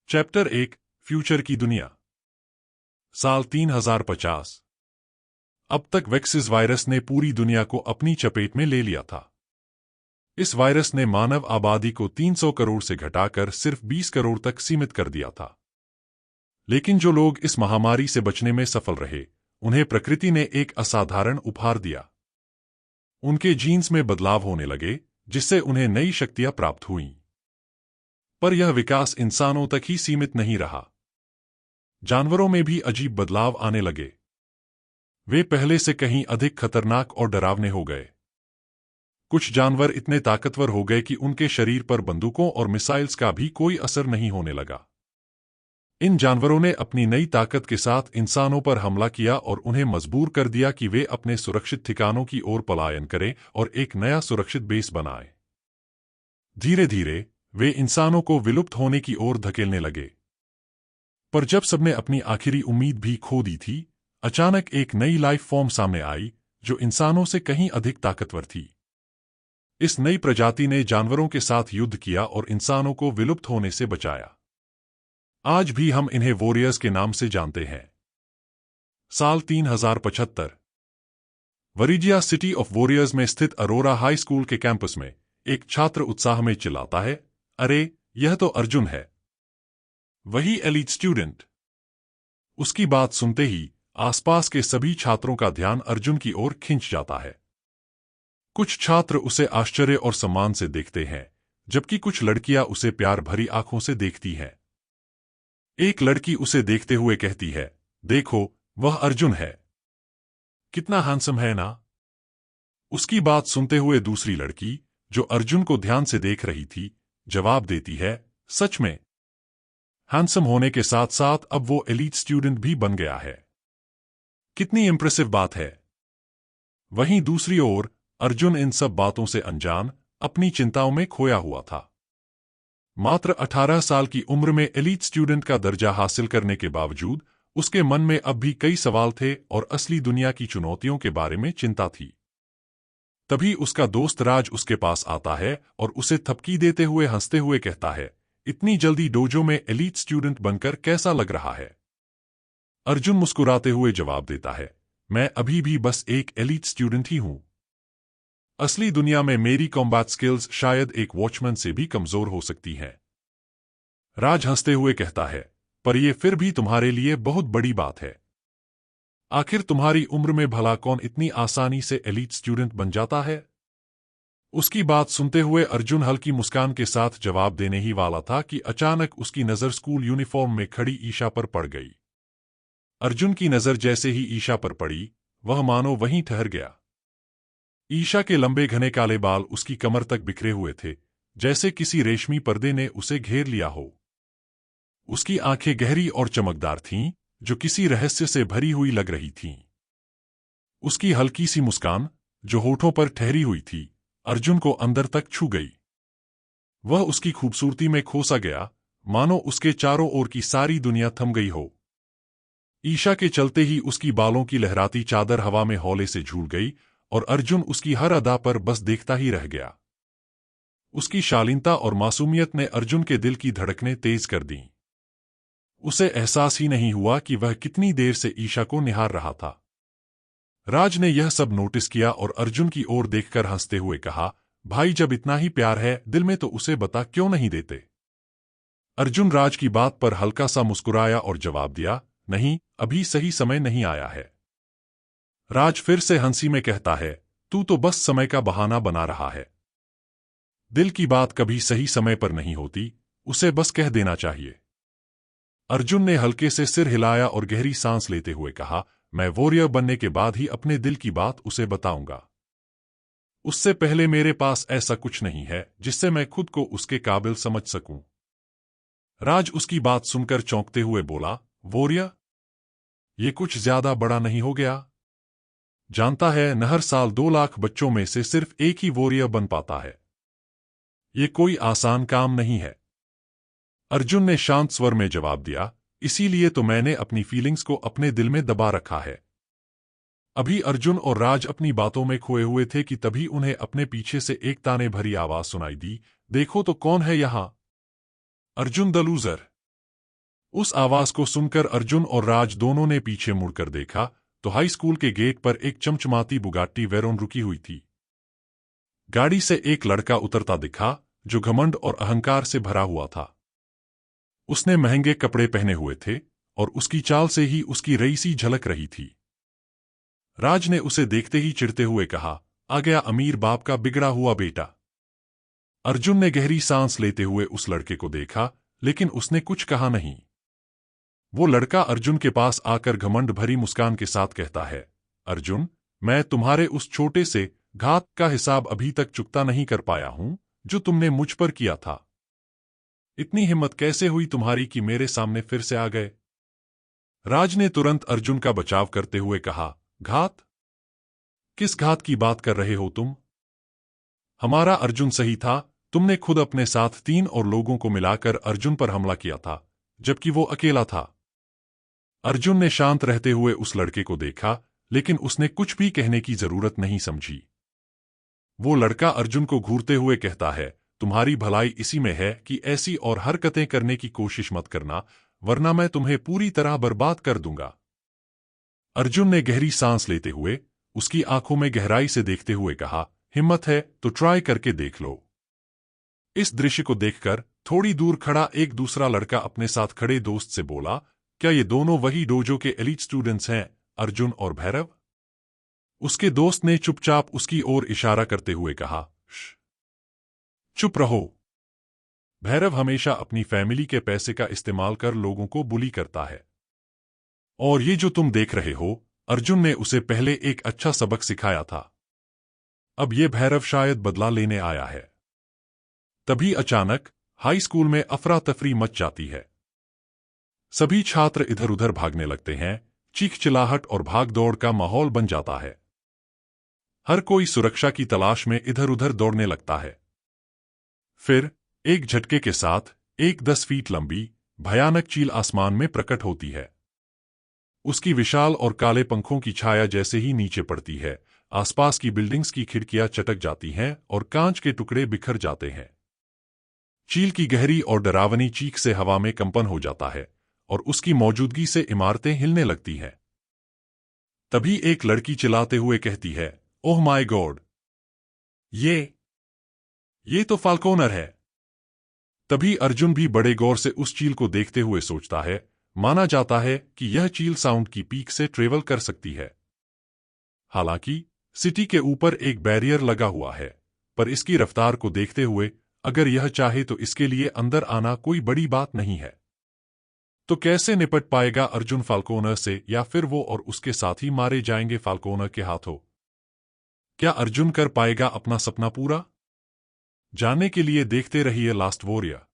Chapter 1 future की दुनिया। साल 3050। अब तक वेक्सिस वायरस ने पूरी दुनिया को अपनी चपेट में ले लिया था। इस वायरस ने मानव आबादी को 300 करोड़ से घटाकर सिर्फ 20 करोड़ तक सीमित कर दिया था। लेकिन जो लोग इस महामारी से बचने में सफल रहे, उन्हें प्रकृति ने एक असाधारण उपहार दिया। उनके जीन्स में बदलाव होने लगे, जिससे उन्हें नई शक्तियां प्राप्त हुईं। पर यह विकास इंसानों तक ही सीमित नहीं रहा। जानवरों में भी अजीब बदलाव आने लगे। वे पहले से कहीं अधिक खतरनाक और डरावने हो गए। कुछ जानवर इतने ताकतवर हो गए कि उनके शरीर पर बंदूकों और मिसाइल्स का भी कोई असर नहीं होने लगा। इन जानवरों ने अपनी नई ताकत के साथ इंसानों पर हमला किया और उन्हें मजबूर कर दिया कि वे अपने सुरक्षित ठिकानों की ओर पलायन करें और एक नया सुरक्षित बेस बनाएं। धीरे धीरे वे इंसानों को विलुप्त होने की ओर धकेलने लगे। पर जब सबने अपनी आखिरी उम्मीद भी खो दी थी, अचानक एक नई लाइफ फॉर्म सामने आई जो इंसानों से कहीं अधिक ताकतवर थी। इस नई प्रजाति ने जानवरों के साथ युद्ध किया और इंसानों को विलुप्त होने से बचाया। आज भी हम इन्हें वॉरियर्स के नाम से जानते हैं। साल 3075। वरीजिया सिटी ऑफ वॉरियर्स में स्थित अरोरा हाई स्कूल के कैंपस में एक छात्र उत्साह में चिल्लाता है, अरे यह तो अर्जुन है, वही एलीट स्टूडेंट। उसकी बात सुनते ही आसपास के सभी छात्रों का ध्यान अर्जुन की ओर खिंच जाता है। कुछ छात्र उसे आश्चर्य और सम्मान से देखते हैं, जबकि कुछ लड़कियां उसे प्यार भरी आंखों से देखती हैं। एक लड़की उसे देखते हुए कहती है, देखो वह अर्जुन है, कितना हैंडसम है ना। उसकी बात सुनते हुए दूसरी लड़की, जो अर्जुन को ध्यान से देख रही थी, जवाब देती है, सच में। हैंडसम होने के साथ साथ अब वो एलीट स्टूडेंट भी बन गया है। कितनी इंप्रेसिव बात है। वहीं दूसरी ओर अर्जुन इन सब बातों से अनजान, अपनी चिंताओं में खोया हुआ था। मात्र 18 साल की उम्र में एलीट स्टूडेंट का दर्जा हासिल करने के बावजूद उसके मन में अब भी कई सवाल थे और असली दुनिया की चुनौतियों के बारे में चिंता थी। तभी उसका दोस्त राज उसके पास आता है और उसे थपकी देते हुए हंसते हुए कहता है, इतनी जल्दी डोजो में एलीट स्टूडेंट बनकर कैसा लग रहा है। अर्जुन मुस्कुराते हुए जवाब देता है, मैं अभी भी बस एक एलीट स्टूडेंट ही हूं। असली दुनिया में मेरी कॉम्बैट स्किल्स शायद एक वॉचमैन से भी कमजोर हो सकती हैं। राज हंसते हुए कहता है, पर यह फिर भी तुम्हारे लिए बहुत बड़ी बात है। आखिर तुम्हारी उम्र में भला कौन इतनी आसानी से एलीट स्टूडेंट बन जाता है। उसकी बात सुनते हुए अर्जुन हल्की मुस्कान के साथ जवाब देने ही वाला था कि अचानक उसकी नजर स्कूल यूनिफॉर्म में खड़ी ईशा पर पड़ गई। अर्जुन की नजर जैसे ही ईशा पर पड़ी, वह मानो वहीं ठहर गया। ईशा के लंबे घने काले बाल उसकी कमर तक बिखरे हुए थे, जैसे किसी रेशमी पर्दे ने उसे घेर लिया हो। उसकी आंखें गहरी और चमकदार थीं, जो किसी रहस्य से भरी हुई लग रही थीं। उसकी हल्की सी मुस्कान, जो होठों पर ठहरी हुई थी, अर्जुन को अंदर तक छू गई। वह उसकी खूबसूरती में खोसा गया, मानो उसके चारों ओर की सारी दुनिया थम गई हो। ईशा के चलते ही उसकी बालों की लहराती चादर हवा में हौले से झूल गई और अर्जुन उसकी हर अदा पर बस देखता ही रह गया। उसकी शालीनता और मासूमियत ने अर्जुन के दिल की धड़कनें तेज कर दीं। उसे एहसास ही नहीं हुआ कि वह कितनी देर से ईशा को निहार रहा था। राज ने यह सब नोटिस किया और अर्जुन की ओर देखकर हंसते हुए कहा, भाई जब इतना ही प्यार है दिल में तो उसे बता क्यों नहीं देते। अर्जुन राज की बात पर हल्का सा मुस्कुराया और जवाब दिया, नहीं, अभी सही समय नहीं आया है। राज फिर से हंसी में कहता है, तू तो बस समय का बहाना बना रहा है। दिल की बात कभी सही समय पर नहीं होती, उसे बस कह देना चाहिए। अर्जुन ने हल्के से सिर हिलाया और गहरी सांस लेते हुए कहा, मैं वॉरियर बनने के बाद ही अपने दिल की बात उसे बताऊंगा। उससे पहले मेरे पास ऐसा कुछ नहीं है जिससे मैं खुद को उसके काबिल समझ सकूं। राज उसकी बात सुनकर चौंकते हुए बोला, वॉरियर? ये कुछ ज्यादा बड़ा नहीं हो गया? जानता है न हर साल 2 लाख बच्चों में से सिर्फ एक ही वॉरियर बन पाता है। ये कोई आसान काम नहीं है। अर्जुन ने शांत स्वर में जवाब दिया, इसीलिए तो मैंने अपनी फीलिंग्स को अपने दिल में दबा रखा है। अभी अर्जुन और राज अपनी बातों में खोए हुए थे कि तभी उन्हें अपने पीछे से एक ताने भरी आवाज सुनाई दी, देखो तो कौन है यहां। Arjun the loser. उस आवाज को सुनकर अर्जुन और राज दोनों ने पीछे मुड़कर देखा तो हाई स्कूल के गेट पर एक चमचमाती बुगाट्टी वेरोन रुकी हुई थी। गाड़ी से एक लड़का उतरता दिखा जो घमंड और अहंकार से भरा हुआ था। उसने महंगे कपड़े पहने हुए थे और उसकी चाल से ही उसकी रईसी झलक रही थी। राज ने उसे देखते ही चिढ़ते हुए कहा, आ गया अमीर बाप का बिगड़ा हुआ बेटा। अर्जुन ने गहरी सांस लेते हुए उस लड़के को देखा, लेकिन उसने कुछ कहा नहीं। वो लड़का अर्जुन के पास आकर घमंड भरी मुस्कान के साथ कहता है, अर्जुन, मैं तुम्हारे उस छोटे से घात का हिसाब अभी तक चुकता नहीं कर पाया हूं जो तुमने मुझ पर किया था। इतनी हिम्मत कैसे हुई तुम्हारी कि मेरे सामने फिर से आ गए? राज ने तुरंत अर्जुन का बचाव करते हुए कहा, घात? किस घात की बात कर रहे हो तुम? हमारा अर्जुन सही था, तुमने खुद अपने साथ 3 और लोगों को मिलाकर अर्जुन पर हमला किया था, जबकि वो अकेला था। अर्जुन ने शांत रहते हुए उस लड़के को देखा, लेकिन उसने कुछ भी कहने की जरूरत नहीं समझी। वो लड़का अर्जुन को घूरते हुए कहता है, तुम्हारी भलाई इसी में है कि ऐसी और हरकतें करने की कोशिश मत करना, वरना मैं तुम्हें पूरी तरह बर्बाद कर दूंगा। अर्जुन ने गहरी सांस लेते हुए उसकी आंखों में गहराई से देखते हुए कहा, हिम्मत है तो ट्राई करके देख लो। इस दृश्य को देखकर थोड़ी दूर खड़ा एक दूसरा लड़का अपने साथ खड़े दोस्त से बोला, क्या ये दोनों वही डोजो के एलीट स्टूडेंट्स हैं, अर्जुन और भैरव? उसके दोस्त ने चुपचाप उसकी ओर इशारा करते हुए कहा, चुप रहो। भैरव हमेशा अपनी फैमिली के पैसे का इस्तेमाल कर लोगों को बुली करता है। और ये जो तुम देख रहे हो, अर्जुन ने उसे पहले एक अच्छा सबक सिखाया था। अब ये भैरव शायद बदला लेने आया है। तभी अचानक हाई स्कूल में अफरा तफरी मच जाती है। सभी छात्र इधर उधर भागने लगते हैं, चीख चिल्लाहट और भाग दौड़ का माहौल बन जाता है। हर कोई सुरक्षा की तलाश में इधर उधर दौड़ने लगता है। फिर एक झटके के साथ एक 10 फीट लंबी भयानक चील आसमान में प्रकट होती है। उसकी विशाल और काले पंखों की छाया जैसे ही नीचे पड़ती है, आसपास की बिल्डिंग्स की खिड़कियां चटक जाती हैं और कांच के टुकड़े बिखर जाते हैं। चील की गहरी और डरावनी चीख से हवा में कंपन हो जाता है और उसकी मौजूदगी से इमारतें हिलने लगती हैं। तभी एक लड़की चिल्लाते हुए कहती है, ओह माय गॉड, ये तो फाल्कोनर है। तभी अर्जुन भी बड़े गौर से उस चील को देखते हुए सोचता है, माना जाता है कि यह चील साउंड की पीक से ट्रेवल कर सकती है। हालांकि सिटी के ऊपर एक बैरियर लगा हुआ है, पर इसकी रफ्तार को देखते हुए अगर यह चाहे तो इसके लिए अंदर आना कोई बड़ी बात नहीं है। तो कैसे निपट पाएगा अर्जुन फाल्कोनर से, या फिर वो और उसके साथी मारे जाएंगे फाल्कोनर के हाथों? क्या अर्जुन कर पाएगा अपना सपना पूरा? जानने के लिए देखते रहिए लास्ट वॉरियर।